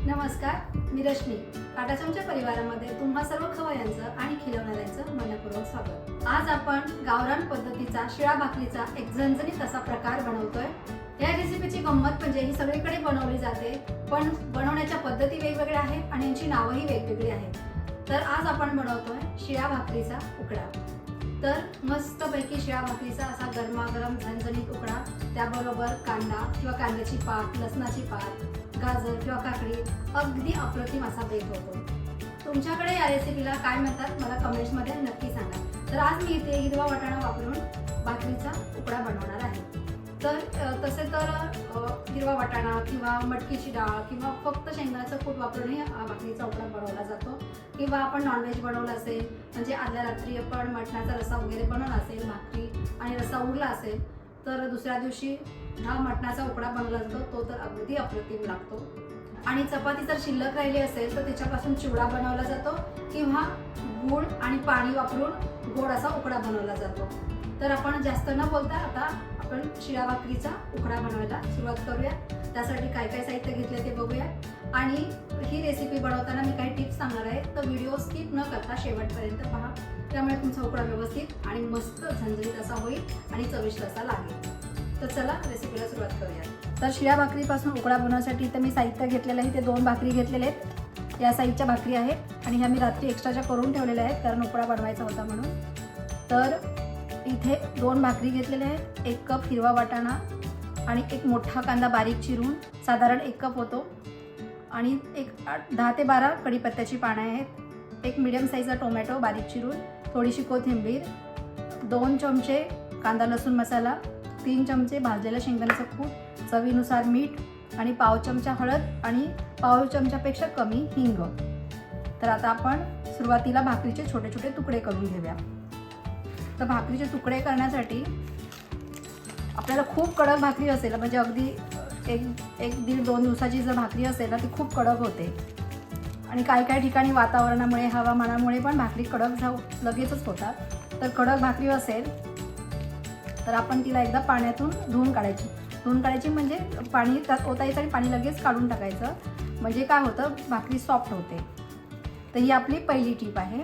नमस्कार, मी रश्मी. काटाचमच्या परिवारामध्ये तुम्हा सर्व खवय्यांचं आणि खिलवणाऱ्यांचं मनपूर्वक स्वागत. आज आपण गावरान पद्धतीचा शिळा भाकरीचा एक झणझणीत असा प्रकार बनवतोय. या रेसिपीची गंमत म्हणजे ही सगळीकडे बनवली जाते, पण बनवण्याच्या पद्धती वेगवेगळ्या आहेत आणि यांची नावंही वेगवेगळी आहेत. तर आज आपण बनवतोय शिळा भाकरीचा उकडा. तर मस्तपैकी शिळा भाकरीचा असा गरमागरम झणझणीत उकडा, त्याबरोबर कांदा किंवा कांद्याची पात, लसणाची पात, गाजर किंवा काकडी, अगदी अप्रतिम असा बेत होतो. तुमच्याकडे या रेसिपीला काय म्हणतात मला कमेंट्समध्ये नक्की सांगा. तर आज मी इथे हिरवा वाटाणा वापरून भाकरीचा उकडा बनवणार आहे. तर तसे तर हिरवा वाटाणा किंवा मटकीची डाळ किंवा फक्त शेंगदाण्याचं कूट वापरूनही भाकरीचा उकडा बनवला जातो. किंवा आपण नॉनव्हेज बनवलं असेल, म्हणजे आदल्या रात्री आपण मटणाचा रस्सा वगैरे बनवला असेल, भाकरी आणि रस्सा उरला असेल, तर दुसऱ्या दिवशी हा मटणाचा उकडा बनवला जातो. तो तर अगदी अप्रतिम लागतो. आणि चपाती जर शिल्लक राहिली असेल तर त्याच्यापासून चिवडा बनवला जातो किंवा गूळ आणि पाणी वापरून गोड असा उकडा बनवला जातो. तर आपण जास्त न बोलता आता आपण शिळा भाकरीचा उकडा बनवायला सुरुवात करूया. त्यासाठी काय काय साहित्य घेतले ते बघूया. आणि ही रेसिपी बनवताना मी काही टिप्स सांगणार आहे, तर व्हिडिओ स्किप न करता शेवटपर्यंत पहा. त्यामुळे तुमचा उकडा व्यवस्थित आणि मस्त झणझणीत असा होईल आणि चविष्ट असा लागेल. तर चला रेसिपीला सुरुवात करूया. तर शिळ्या भाकरीपासून उकडा बनवण्यासाठी तर मी साहित्य घेतलेलं आहे. ते 2 भाकरी घेतलेले आहेत. या साईजच्या भाकरी आहेत आणि ह्या मी रात्री एक्स्ट्राच्या करून ठेवलेल्या आहेत, कारण उकडा बनवायचा होता म्हणून. तर इथे 2 भाकरी घेतलेल्या आहेत, 1 कप हिरवा वाटाणा आणि 1 मोठा कांदा बारीक चिरून साधारण 1 कप होतो, आणि 10 ते 12 कढीपत्त्याची पानं आहेत, 1 मीडियम साईजचा टोमॅटो बारीक चिरून, थोडीशी कोथिंबीर, 2 चमचे कांदा लसूण मसाला, 3 चमचे भाजलेलं शेंगदाण्याचं कूट, चवीनुसार मीठ आणि पाव चमचा हळद आणि पाव चमच्यापेक्षा कमी हिंग. तर आता आपण सुरुवातीला भाकरीचे छोटे छोटे तुकडे करून घेऊया. तर भाकरीचे तुकडे करण्यासाठी आपल्याला खूप कडक भाकरी असेल, म्हणजे अगदी एक दीड 2 दिवसाची जर भाकरी असेल ना, ती खूप कडक होते. आणि काही ठिकाणी वातावरणामुळे, हवामानामुळे पण भाकरी कडक लगेचच होतात. तर कडक भाकरी असेल तर आपण तिला एकदा पाण्यातून धुवून काढायची म्हणजे पाणी त्यात ओतायचं आणि पाणी लगेच काढून टाकायचं. म्हणजे काय होतं, भाकरी सॉफ्ट होते. तर ही आपली पहिली टीप आहे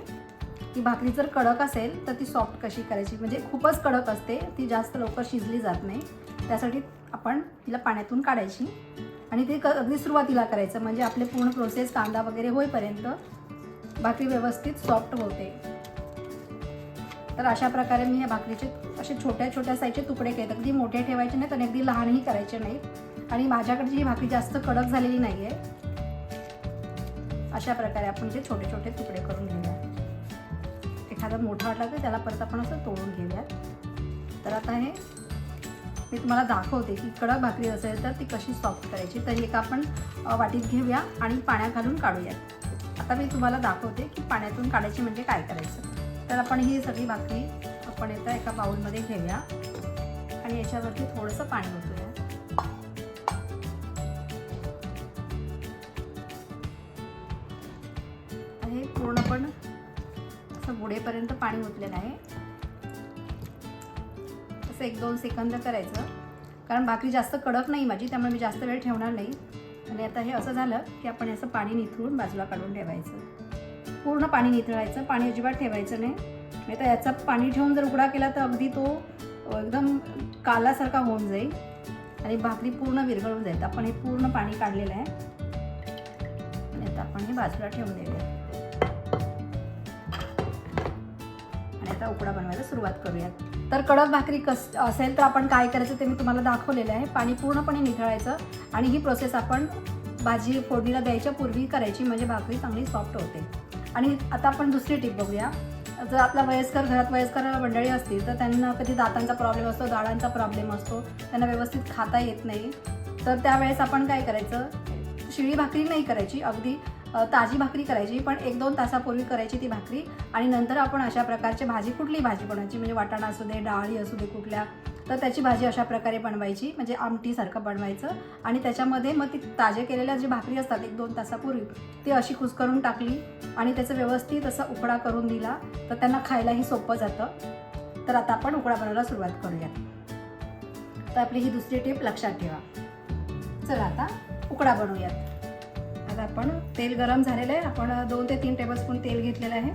की भाकरी जर कडक असेल तर ती सॉफ्ट कशी करायची. म्हणजे खूपच कडक असते, ती जास्त लवकर शिजली जात नाही. त्यासाठी आपण तिला पाण्यातून काढायची आणि ते अगदी सुरुवातीला करायचं, म्हणजे आपले पूर्ण प्रोसेस कांदा वगैरे होईपर्यंत भाकरी व्यवस्थित सॉफ्ट होते. तर अशा प्रकारे मी या भाकरीचे असे छोट्या छोट्या साईजचे तुकडे केले. अगदी मोठे ठेवायचे नाहीत आणि अगदी लहानही करायचे नाहीत. आणि माझ्याकडची ही भाकरी जास्त कडक झालेली नाही आहे. अशा प्रकारे आपण जे छोटे छोटे तुकडे करून घेऊया. एखादा मोठा वाटला तर त्याला परत आपण असं तोडून घेऊया. तर आता हे मी तुम्हाला दाखवते की कडक भाकरी असेल तर ती कशी सॉफ्ट करायची. तर एक आपण वाटीत घेऊया आणि पाण्यात घालून काढूया. आता मी तुम्हाला दाखवते की पाण्यातून काढायची म्हणजे काय करायचं. तर आपण ही सगळी भाकरी आपण एका बाउलमध्ये घेऊया आणि याच्यावरती थोडंसं पाणी ओतूया. हे पूर्ण पण असं बुडेपर्यंत पाणी ओतलेलं आहे. असं 1-2 सेकंद करायचं, कारण भाकरी जास्त कडक नाही माझी, त्यामुळे मी जास्त वेळ ठेवणार नाही. आणि आता हे असं झालं की आपण असं पाणी निथळून बाजूला काढून ठेवायचं. पूर्ण पाणी निथळायचं, पाणी अजिबात ठेवायचं नाही तर याचा पाणी ठेवून जर उकडा केला तर अगदी तो एकदम कालासारखा होऊन जाईल आणि भाकरी पूर्ण विरघळून जाईल. आपण हे पूर्ण पाणी काढलेलं आहे आणि आता आपण हे बाजूला ठेवून देऊया आणि आता उकडा बनवायला सुरुवात करूयात. तर कडक भाकरी असेल तर आपण काय करायचं ते मी तुम्हाला दाखवलेलं आहे. पाणी पूर्णपणे निथळायचं आणि ही प्रोसेस आपण भाजी फोडणीला द्यायच्या पूर्वी करायची, म्हणजे भाकरी चांगली सॉफ्ट होते. आणि आता आपण दुसरी टिप बघूया. जर आपला घरात वयस्कर मंडळी असतील तर त्यांना कधी दातांचा प्रॉब्लेम असतो, दाढांचा प्रॉब्लेम असतो, त्यांना व्यवस्थित खाता येत नाही. तर त्यावेळेस आपण काय करायचं, शिळी भाकरी नाही करायची, अगदी ताजी भाकरी करायची, पण 1-2 तासापूर्वी करायची ती भाकरी. आणि नंतर आपण अशा प्रकारची भाजी, कुठली भाजी बनवायची, म्हणजे वाटाणा असू दे, डाळी असू दे कुठल्या, तर त्याची भाजी अशा प्रकारे बनवायची, म्हणजे आमटीसारखं बनवायचं. आणि त्याच्यामध्ये मग ती ताजे केलेल्या जी भाकरी असतात 1-2 तासापूर्वी, ती अशी कुस्करून टाकली आणि त्याचं व्यवस्थित असा उकडा करून दिला तर त्यांना खायलाही सोपं जातं. तर आता आपण उकडा बनवायला सुरुवात करूया. तर आपली ही दुसरी टिप लक्षात ठेवा. चला आता उकडा बनवूयात. आता आपण तेल गरम झालेलं आहे. आपण 2 ते 3 टेबलस्पून तेल घेतलेलं आहे.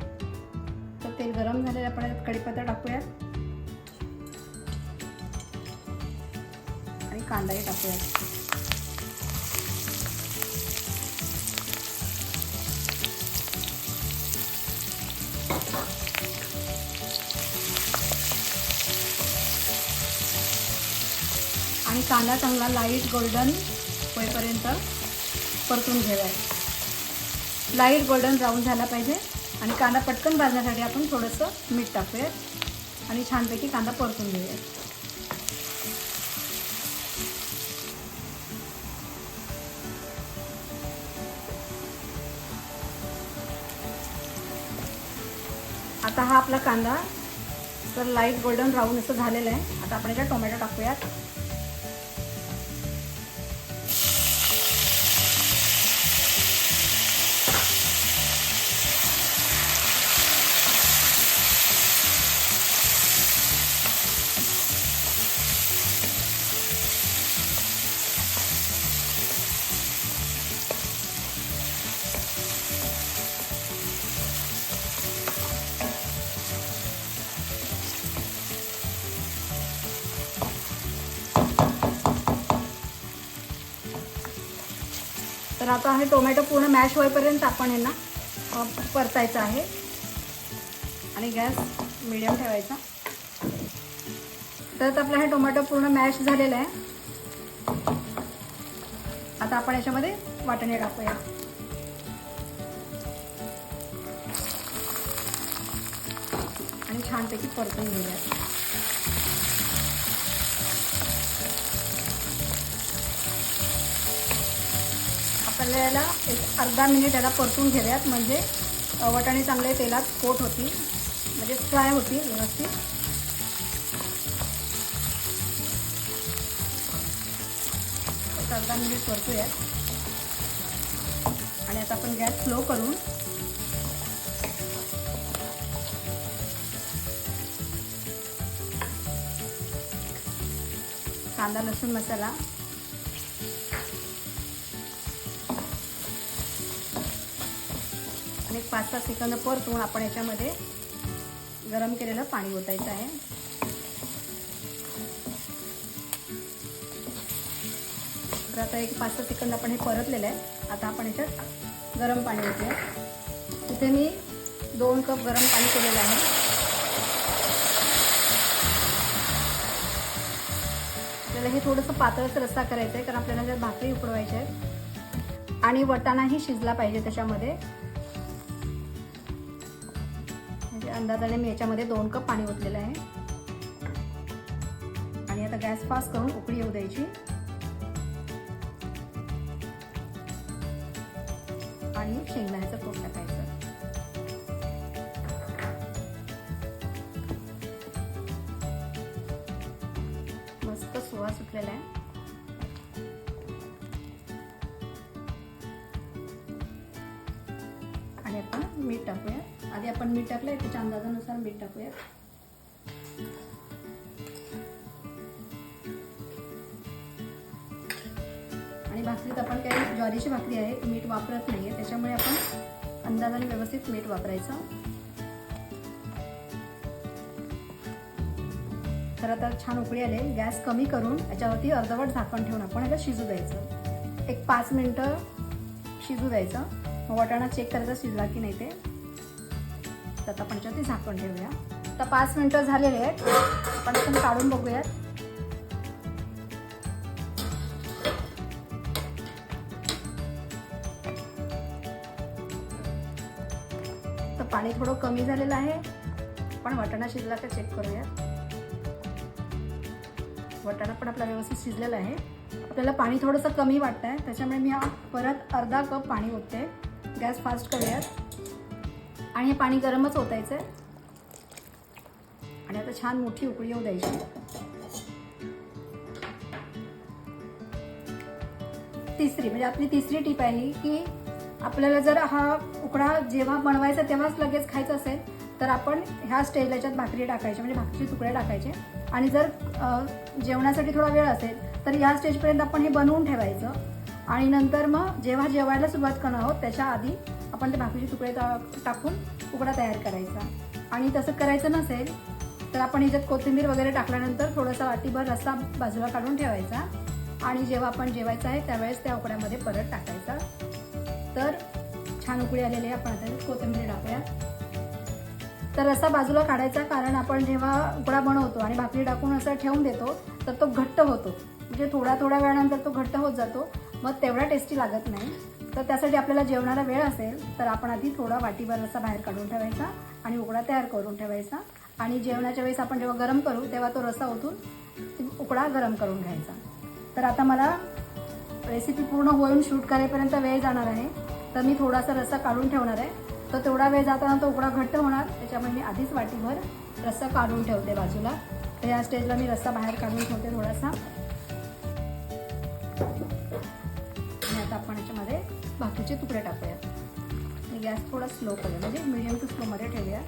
तर तेल गरम झालेलं आहे. आपण कढीपत्ता टाकूयात आणि कांदाही टाकूयात. आणि कांदा चांगला लाईट गोल्डन होईपर्यंत परतून घ्यायचा. लाईट गोल्डन ब्राऊन झाला पाहिजे. आणि कांदा पटकन भाजण्यासाठी आपण थोडंसं मीठ टाकूयात आणि छानपैकी कांदा परतून घेऊयात. आता हा आपला कांदा तर लाईट गोल्डन ब्राऊन असं झालेलं आहे. आता आपण याच्यात टोमॅटो टाकूयात. तर आता हे टोमॅटो पूर्ण मॅश होईपर्यंत आपण यांना परतायचं आहे आणि गॅस मिडियम ठेवायचा. तर आपला हे टोमॅटो पूर्ण मॅश झालेला आहे. आता आपण याच्यामध्ये वाटणे टाकूया आणि छानपैकी परतून घेऊया. आपल्याला एक अर्धा मिनिट याला परतून घेऊयात म्हणजे वाटाणे चांगले तेलात कोट होतील, म्हणजे फ्राय होतील व्यवस्थित. अर्धा मिनिट परतूयात आणि आता आपण गॅस स्लो करून कांदा लसूण मसाला आणि 5-6 सेकंद परतून आपण याच्यामध्ये गरम केलेलं पाणी ओतायचं आहे. तर आता एक 5-6 सेकंद आपण हे परतलेलं आहे. आता आपण याच्यात गरम पाणी ओतूया. इथे मी 2 कप गरम पाणी केलेलं आहे. आपल्याला हे थोडंसं पातळसर रस्सा करायचं आहे कारण आपल्याला जर भाकरी उकडवायची आहे आणि वाटाणाही शिजला पाहिजे त्याच्यामध्ये. म्हणजे अंदाजाने मी याच्यामध्ये 2 कप पाणी ओतलेलं आहे. आणि आता गॅस फास्ट करून उकळी येऊ द्यायची आणि शेंगदाण्याचं कूट टाकायचं. मस्त सुवास सुटलेला आहे. आणि आपण मीठ टाकूया. आधी आपण मीठ टाकलंय, त्याच्या अंदाजानुसार मीठ टाकूया. आणि भाकरीत आपण काही ज्वारीची भाकरी आहे ती मीठ वापरत नाहीये, त्याच्यामुळे आपण अंदाजाने व्यवस्थित मीठ वापरायचं. तर आता छान उकळी आले. गॅस कमी करून याच्यावरती अर्धवट झाकण ठेवून आपण याला शिजू द्यायचं. एक 5 मिनिटं शिजू द्यायचं. मग वाटाणा चेक करायचा शिजला की नाही ते. तर आता आपण याच्यावरती झाकण ठेवूया. आता 5 मिनिटं झालेले आहेत. आपण काढून बघूयात. तर पाणी थोडं कमी झालेलं आहे. आपण वाटाणा शिजला का चेक करूया. वाटाणा पण आपला व्यवस्थित शिजलेला आहे. आपल्याला पाणी थोडंसं कमी वाटतं आहे, त्याच्यामुळे मी परत अर्धा कप पाणी ओतते. गॅस फास्ट करूयात आणि हे पाणी गरमच ओतायचं आहे. आणि आता छान मोठी उकळी येऊ द्यायची. तिसरी म्हणजे आपली तिसरी टीप आहे की आपल्याला जर हा उकडा जेव्हा बनवायचा तेव्हाच लगेच खायचं असेल तर आपण ह्या स्टेजला याच्यात भाकरी टाकायची, म्हणजे भाकरीचे तुकडे टाकायचे. आणि जर जेवणासाठी थोडा वेळ असेल तर ह्या स्टेजपर्यंत आपण हे बनवून ठेवायचं आणि नंतर मग जेव्हा जेवायला सुरुवात करणार आहोत त्याच्या आधी आपण ते भाकरीचे तुकडे टाकून उकडा तयार करायचा. आणि तसं करायचं नसेल तर आपण ह्याच्यात कोथिंबीर वगैरे टाकल्यानंतर थोडासा वाटीभर रस्सा बाजूला काढून ठेवायचा आणि जेव्हा आपण जेवायचं आहे त्यावेळेस त्या उकड्यामध्ये परत टाकायचा. तर छान उकळी आलेली आहे. आपण आता कोथिंबीर टाकूया. तर रस्सा बाजूला काढायचा, कारण आपण जेव्हा उकडा बनवतो आणि भाकरी टाकून असं ठेवून देतो तर तो घट्ट होतो. म्हणजे थोड्या वेळानंतर तो घट्ट होत जातो, मग तेवढा टेस्टी लागत नाही. तर त्यासाठी आपल्याला जेवणाला वेळ असेल तर आपण आधी थोडा वाटीभर रस्सा बाहेर काढून ठेवायचा आणि उकडा तयार करून ठेवायचा. आणि जेवणाच्या वेळेस आपण जेव्हा गरम करू तेव्हा तो रस्सा ओतून उकडा गरम करून घ्यायचा. तर आता मला रेसिपी पूर्ण होऊन शूट करेपर्यंत वेळ जाणार आहे, तर मी थोडासा रस्सा काढून ठेवणार आहे. तर तेवढा वेळ जाताना तो उकडा घट्ट होणार, त्याच्यामुळे मी आधीच वाटीभर रस्सा काढून ठेवते बाजूला. तर या स्टेजला मी रस्सा बाहेर काढून ठेवते थोडासा. आणि आता आपण याच्यामध्ये भाकरीचे तुकडे टाकूया. आणि गॅस थोडा स्लो करूया, म्हणजे मीडियम टू स्लोमध्ये ठेवूया.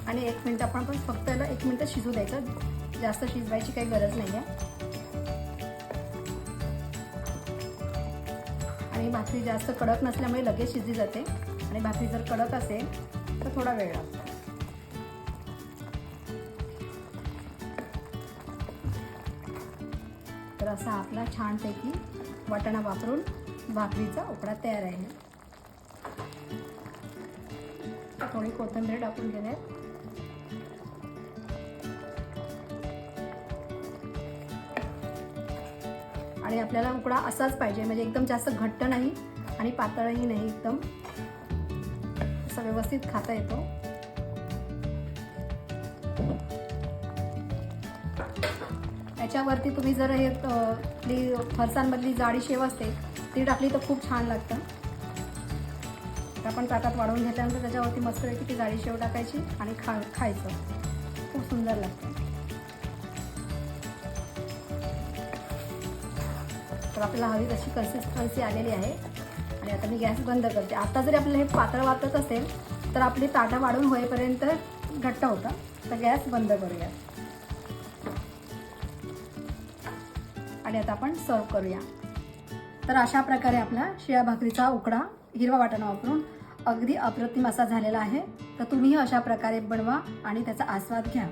आणि 1 मिनिट आपण फक्त याला 1 मिनिट शिजू द्यायचं, जास्त शिजवायची काही गरज नाही आहे. आणि भाकरी जास्त कडक नसल्यामुळे लगेच शिजली जाते, आणि भाकरी जर कडक असेल तर थोडा वेळ लागतो. तर असा आपला छानपैकी वाटाणा वापरून भाकरीचा उकडा तयार आहे. थोडी कोथिंबीर टाकून घेऊयात. आणि आपल्याला उकडा असाच पाहिजे, म्हणजे एकदम जास्त घट्ट नाही आणि पातळही नाही, एकदम असा व्यवस्थित खाता येतो. याच्यावरती तुम्ही जर हे फरसाणमधली जाडी शेव असते ती टाकली तर खूप छान लागतं. आपण ताटात वाढवून घेतल्यानंतर त्याच्यावरती मस्तपैकी ती जाडी शेव टाकायची आणि खायचं. खूप सुंदर लागतं. तर आपल्याला हवी तशी कन्सिस्टन्सी आलेली आहे. आणि आता मी गॅस बंद करते. आता जरी आपल्याला हे पातळ वाटत असेल तर आपली ताटं वाढून होईपर्यंत घट्ट होतं. तर गॅस बंद करूया आणि आता आपण सर्व करूया. तर अशा प्रकारे आपला शिळ्या भाकरीचा उकडा हिरवा वाटाणा वापरून अगदी अप्रतिम असा झालेला आहे. तर तुम्हीही अशा प्रकारे बनवा आणि त्याचा आस्वाद घ्या.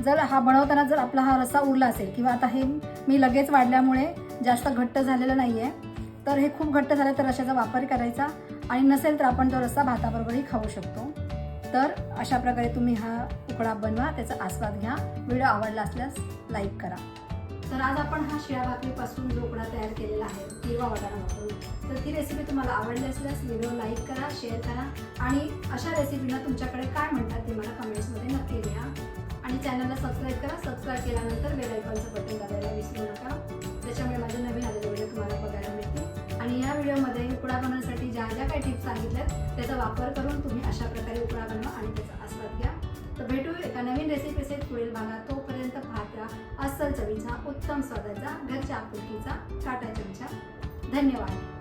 जर हा बनवताना जर आपला हा रस्सा उरला असेल, किंवा आता हे मी लगेच वाढल्यामुळे जास्त घट्ट झालेलं नाही आहे, तर हे खूप घट्ट झालं तर रश्श्याचा वापर करायचा, आणि नसेल तर आपण तो रस्सा भाताबरोबरही खाऊ शकतो. तर अशा प्रकारे तुम्ही हा उकडा बनवा, त्याचा आस्वाद घ्या. व्हिडिओ आवडला असल्यास लाईक करा. तर आज आपण हा शिळ्या भाकरीपासून जो उकडा तयार केलेला आहे हिरवा वाटाणा वापरून, तर ती रेसिपी तुम्हाला आवडली असल्यास व्हिडिओ लाईक करा, शेअर करा. आणि अशा रेसिपीला तुमच्याकडे काय म्हणतात ते मला कमेंट्समध्ये नक्की लिहा. आणि चॅनलला सबस्क्राईब करा. सबस्क्राईब केल्यानंतर बेल आयकॉनचं बटन दाबायला विसरू नका, त्याच्यामुळे माझे नवीन आलेले व्हिडिओ तुम्हाला बघायला मिळतील. आणि या व्हिडिओमध्ये उकडा बनवण्यासाठी ज्या काही टिप्स सांगितल्यात त्याचा वापर करून तुम्ही अशा प्रकारे उकडा बनवा आणि त्याचा आस्वाद घ्या. तर भेटू एका नवीन रेसिपीचे पुढील भागात. तोपर्यंत पाहत राहा अस्सल चवीचा, उत्तम स्वादाचा, घरच्या आपुलकीचा काटा चमचा. धन्यवाद.